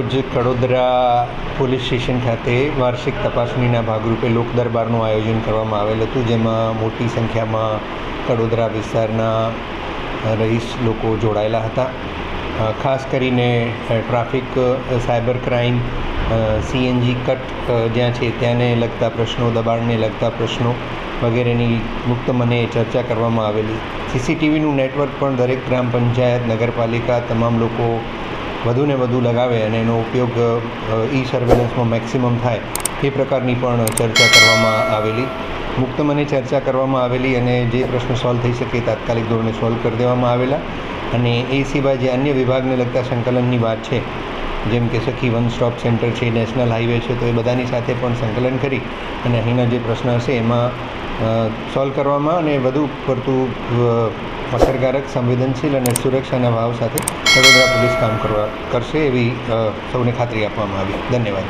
આજરોજ Kadodara police station ખાતે વાર્ષિક તપાસણીના ભાગરૂપે લોક દરબારનું આયોજન કરવામાં આવેલ હતું, જેમાં મોટી સંખ્યામાં કડોદરા વિસ્તારના રહીશ લોકો જોડાયેલા હતા. ખાસ કરીને traffic, cyber crime, CNG cut જ્યાં છે ત્યાંને લગતા પ્રશ્નો, દબાણને લગતા પ્રશ્નો વગેરેની મુક્ત મને ચર્ચા કરવામાં આવેલી. CCTVનું નેટવર્ક પણ દરેક ગ્રામ પંચાયત, નગરપાલિકા તમામ લોકો વધુને વધુ લગાવે અને એનો ઉપયોગ સર્વેલન્સમાં મેક્સિમમ થાય એ પ્રકારની પણ ચર્ચા કરવામાં આવેલી. મુક્ત મને ચર્ચા કરવામાં આવેલી અને જે પ્રશ્ન સોલ્વ થઈ શકે તાત્કાલિક ધોરણે સોલ્વ કરી દેવામાં આવેલા. અને એ સિવાય જે અન્ય વિભાગને લગતા સંકલનની વાત છે, જેમ કે સખી વન સ્ટોપ સેન્ટર છે, નેશનલ હાઈવે છે, તો એ બધાની સાથે પણ સંકલન કરી અને અહીંના જે પ્રશ્ન હશે એમાં સોલ્વ કરવામાં અને વધુ પડતું અસરકારક, સંવેદનશીલ અને સુરક્ષાના ભાવ સાથે કડોદરા પોલીસ કામ કરશે એવી સૌને ખાતરી આપવામાં આવી. ધન્યવાદ.